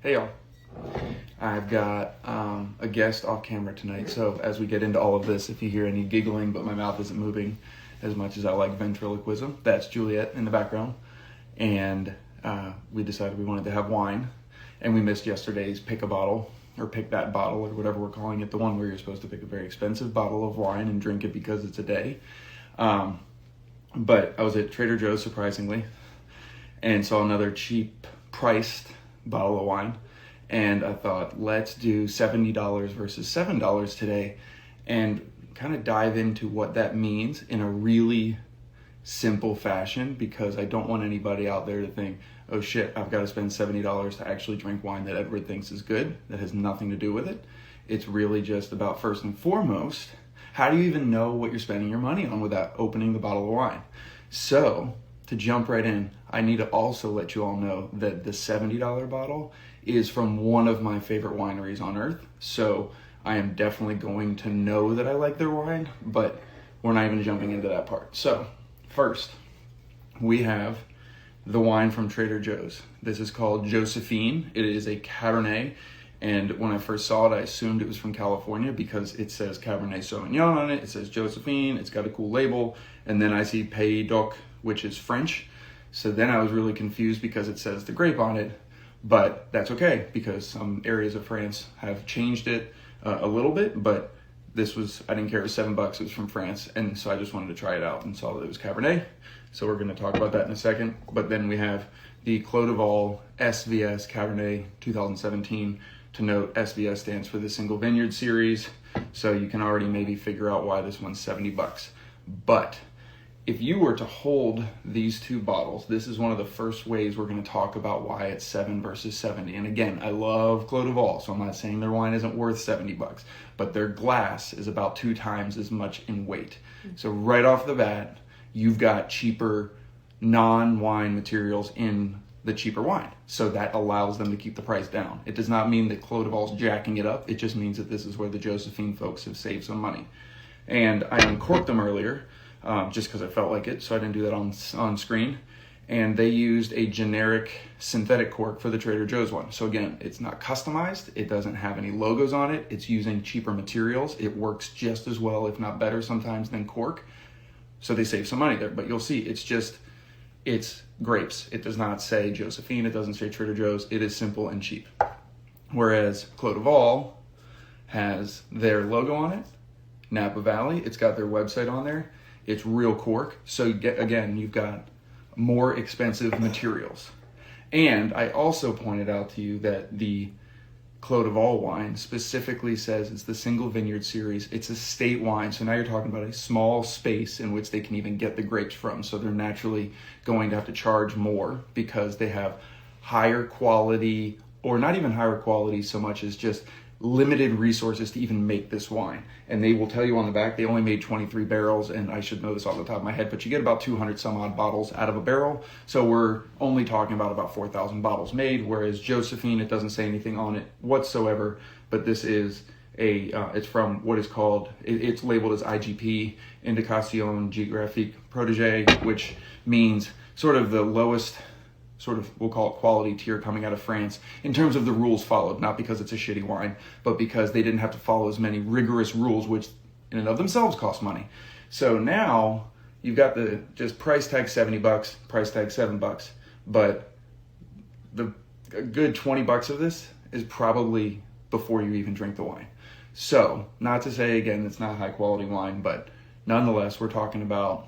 Hey y'all, I've got a guest off camera tonight, so as we get into all of this, if you hear any giggling but my mouth isn't moving as much as I like ventriloquism, that's Juliet in the background. And we decided we wanted to have wine, and we missed yesterday's pick a bottle, or pick that bottle, or whatever we're calling it, the one where you're supposed to pick a very expensive bottle of wine and drink it because it's a day. But I was at Trader Joe's, surprisingly, and saw another cheap priced bottle of wine, and I thought, let's do $70 versus $7 today and kind of dive into what that means in a really simple fashion, because I don't want anybody out there to think, oh shit, I've got to spend $70 to actually drink wine that Edward thinks is good. That has nothing to do with it. It's really just about, first and foremost, how do you even know what you're spending your money on without opening the bottle of wine? So to jump right in, I need to also let you all know that the $70 bottle is from one of my favorite wineries on earth. So I am definitely going to know that I like their wine, but we're not even jumping into that part. So first, we have the wine from Trader Joe's. This is called Josephine. It is a Cabernet. And when I first saw it, I assumed it was from California because it says Cabernet Sauvignon on it. It says Josephine. It's got a cool label. And then I see Pays d'Oc, which is French. So then I was really confused because it says the grape on it. But that's okay because some areas of France have changed it a little bit. But this was, I didn't care, it was $7. It was from France. And so I just wanted to try it out and saw that it was Cabernet. So we're going to talk about that in a second. But then we have the Clos du Val SVS Cabernet 2017. To note, SVS stands for the Single Vineyard Series, so you can already maybe figure out why this one's $70. But if you were to hold these two bottles, this is one of the first ways we're going to talk about why it's 7 versus 70. And again, I love Clos du Val, so I'm not saying their wine isn't worth $70, but their glass is about 2 times as much in weight. So right off the bat, you've got cheaper non-wine materials in the cheaper wine. So that allows them to keep the price down. It does not mean that Clos du Val's jacking it up. It just means that this is where the Josephine folks have saved some money. And I uncorked them earlier just because I felt like it, so I didn't do that on screen. And they used a generic synthetic cork for the Trader Joe's one. So again, it's not customized. It doesn't have any logos on it. It's using cheaper materials. It works just as well, if not better sometimes, than cork. So they save some money there. But you'll see, it's grapes. It does not say Josephine. It doesn't say Trader Joe's. It is simple and cheap. Whereas Clos du Val has their logo on it, Napa Valley. It's got their website on there. It's real cork. So again, you've got more expensive materials. And I also pointed out to you that the Clos du Val wine specifically says it's the Single Vineyard Series. It's a state wine, so now you're talking about a small space in which they can even get the grapes from. So they're naturally going to have to charge more because they have higher quality, or not even higher quality so much as just limited resources to even make this wine. And they will tell you on the back they only made 23 barrels, and I should know this off the top of my head, but you get about 200 some odd bottles out of a barrel. So we're only talking about 4,000 bottles made, whereas Josephine, it doesn't say anything on it whatsoever, but this is it's from what is called, it's labeled as IGP, Indication Géographique Protégée, which means sort of the lowest, we'll call it quality tier coming out of France in terms of the rules followed, not because it's a shitty wine, but because they didn't have to follow as many rigorous rules, which in and of themselves cost money. So now you've got the just price tag $70, price tag $7, but a good $20 of this is probably before you even drink the wine. So not to say again, it's not high quality wine, but nonetheless, we're talking about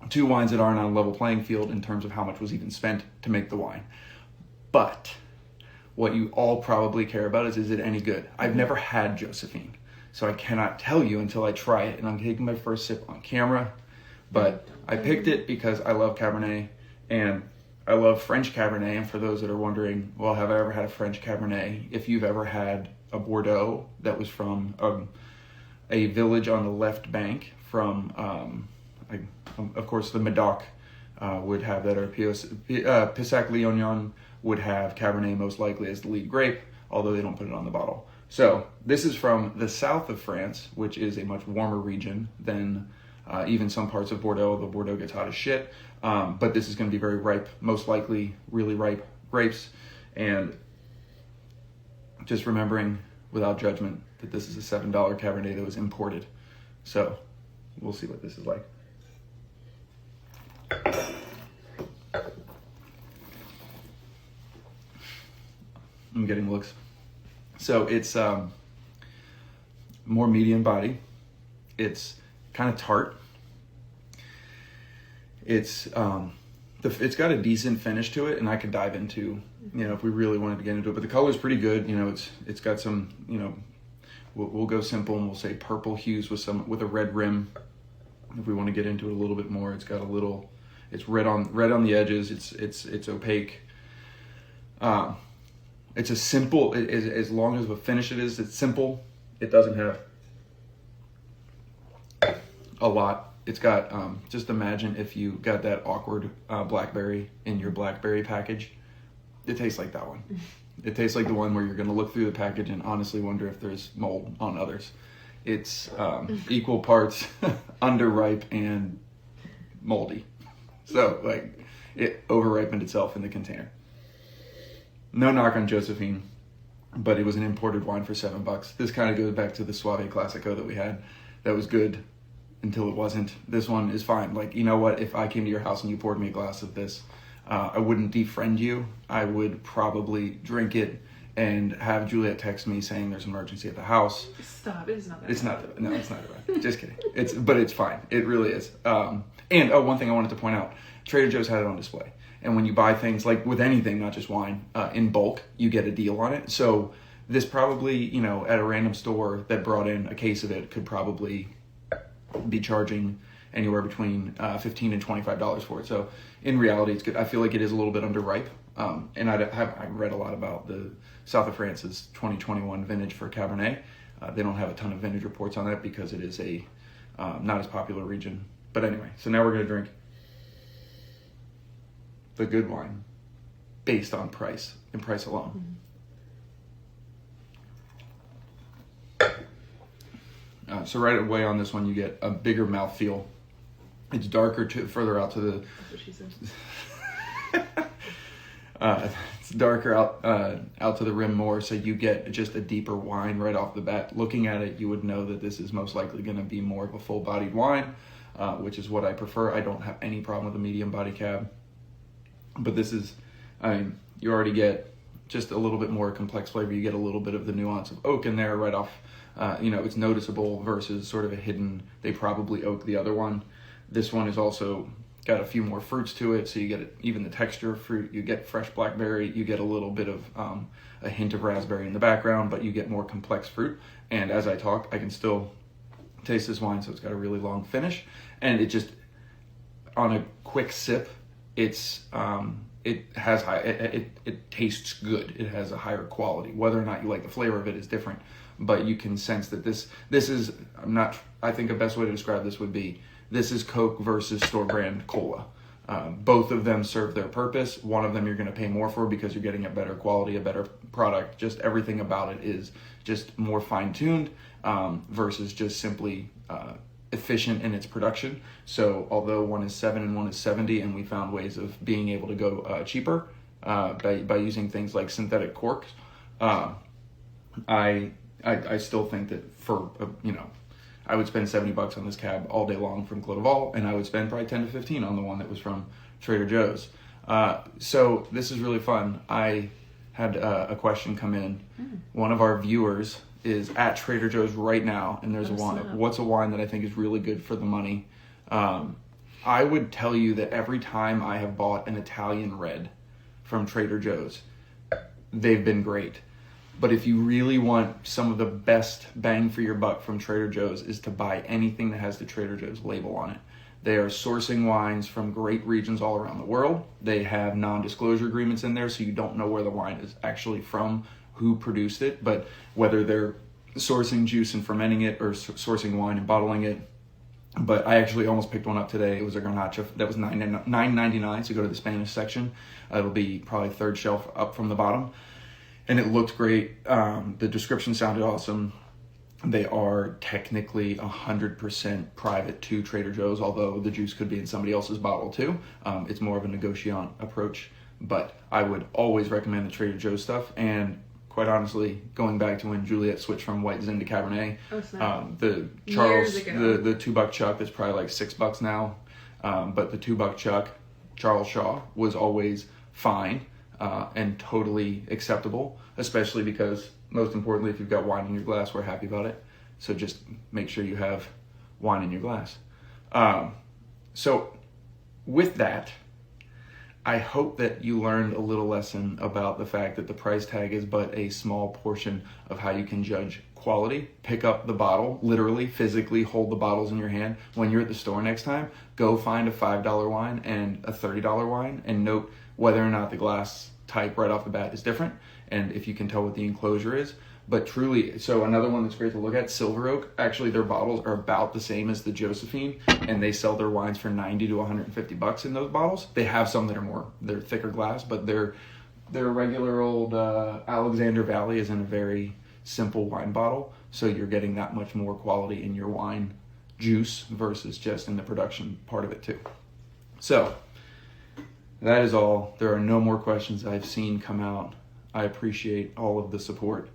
2 wines that aren't on a level playing field in terms of how much was even spent to make the wine. But what you all probably care about is it any good? I've never had Josephine, so I cannot tell you until I try it, and I'm taking my first sip on camera. But I picked it because I love Cabernet, and I love French Cabernet. And for those that are wondering, well, have I ever had a French Cabernet? If you've ever had a Bordeaux that was from a village on the left bank from of course, the Medoc would have that, or Pessac-Léognan would have Cabernet most likely as the lead grape, although they don't put it on the bottle. So this is from the south of France, which is a much warmer region than even some parts of Bordeaux, although Bordeaux gets hot as shit. But this is going to be very ripe, most likely really ripe grapes. And just remembering without judgment that this is a $7 Cabernet that was imported. So we'll see what this is like. I'm getting looks. So it's more medium body. It's kind of tart. It's it's got a decent finish to it, and I could dive into, if we really wanted to get into it. But the color's pretty good. It's got some, we'll go simple and we'll say purple hues with a red rim. If we want to get into it a little bit more, it's got a little, it's red on the edges. It's opaque. It's a simple, as long as the finish it's simple. It doesn't have a lot. It's got, just imagine if you got that awkward blackberry in your blackberry package. It tastes like that one. It tastes like the one where you're going to look through the package and honestly wonder if there's mold on others. It's equal parts underripe and moldy. So, it overripened itself in the container. No knock on Josephine, but it was an imported wine for $7. This kind of goes back to the Soave Classico that we had. That was good until it wasn't. This one is fine. You know what? If I came to your house and you poured me a glass of this, I wouldn't defriend you. I would probably drink it and have Juliet text me saying there's an emergency at the house. Stop. It is not that It's bad. not that. No, it's not that bad. Just kidding. But it's fine. It really is. And one thing I wanted to point out. Trader Joe's had it on display. And when you buy things, like with anything, not just wine, in bulk, you get a deal on it. So this probably, at a random store that brought in a case of it could probably be charging anywhere between $15 and $25 for it. So in reality, it's good. I feel like it is a little bit underripe. And I've read a lot about the South of France's 2021 vintage for Cabernet. They don't have a ton of vintage reports on that because it is a not as popular region. But anyway, so now we're going to drink the good wine based on price and price alone. So right away on this one, you get a bigger mouthfeel. It's darker further out to the... That's what she said. It's darker out to the rim more, so you get just a deeper wine right off the bat. Looking at it, you would know that this is most likely going to be more of a full-bodied wine, which is what I prefer. I don't have any problem with a medium-body cab. But this is, you already get just a little bit more complex flavor. You get a little bit of the nuance of oak in there right off. It's noticeable versus sort of a hidden, they probably oak the other one. This one is also got a few more fruits to it, so you get even the texture of fruit. You get fresh blackberry. You get a little bit of a hint of raspberry in the background, but you get more complex fruit. And as I talk, I can still taste this wine, so it's got a really long finish. And it just, on a quick sip, it has it tastes good. It has a higher quality. Whether or not you like the flavor of it is different, but you can sense that this is, I think a best way to describe this would be, this is Coke versus store brand cola. Both of them serve their purpose. One of them you're going to pay more for because you're getting a better quality, a better product. Just everything about it is just more fine-tuned versus just simply efficient in its production. So although one is 7 and one is 70, and we found ways of being able to go cheaper by using things like synthetic corks, I still think that for I would spend $70 on this cab all day long from Clos du Val, and I would spend probably 10 to 15 on the one that was from Trader Joe's. So this is really fun. I had a question come in. One of our viewers is at Trader Joe's right now, and there's a wine. What's a wine that I think is really good for the money? I would tell you that every time I have bought an Italian red from Trader Joe's, they've been great. But if you really want some of the best bang for your buck from Trader Joe's, is to buy anything that has the Trader Joe's label on it. They are sourcing wines from great regions all around the world. They have non-disclosure agreements in there, so you don't know where the wine is actually from, who produced it, but whether they're sourcing juice and fermenting it or sourcing wine and bottling it. But I actually almost picked one up today. It was a Garnacha that was $9.99, so go to the Spanish section. It'll be probably third shelf up from the bottom. And it looked great. The description sounded awesome. They are technically 100% private to Trader Joe's, although the juice could be in somebody else's bottle too. It's more of a negotiant approach, but I would always recommend the Trader Joe's stuff. And quite honestly, going back to when Juliet switched from White Zin to Cabernet, Oh, snap. the Charles, Years ago. the $2 Chuck is probably like $6 now. But the $2 Chuck, Charles Shaw, was always fine and totally acceptable, especially because, most importantly, if you've got wine in your glass, we're happy about it. So just make sure you have wine in your glass. So with that, I hope that you learned a little lesson about the fact that the price tag is but a small portion of how you can judge quality. Pick up the bottle, literally, physically hold the bottles in your hand. When you're at the store next time, go find a $5 wine and a $30 wine and note whether or not the glass type right off the bat is different and if you can tell what the enclosure is. But truly, so another one that's great to look at, Silver Oak, actually their bottles are about the same as the Josephine, and they sell their wines for $90 to $150 in those bottles. They have some that are they're thicker glass, but their regular old Alexander Valley is in a very simple wine bottle, so you're getting that much more quality in your wine juice versus just in the production part of it too. So, that is all. There are no more questions I've seen come out. I appreciate all of the support.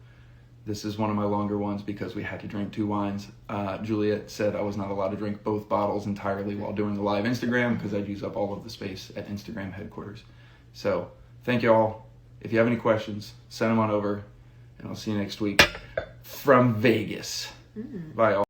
This is one of my longer ones because we had to drink 2 wines. Juliet said I was not allowed to drink both bottles entirely while doing the live Instagram because I'd use up all of the space at Instagram headquarters. So, thank you all. If you have any questions, send them on over, and I'll see you next week from Vegas. Bye, all.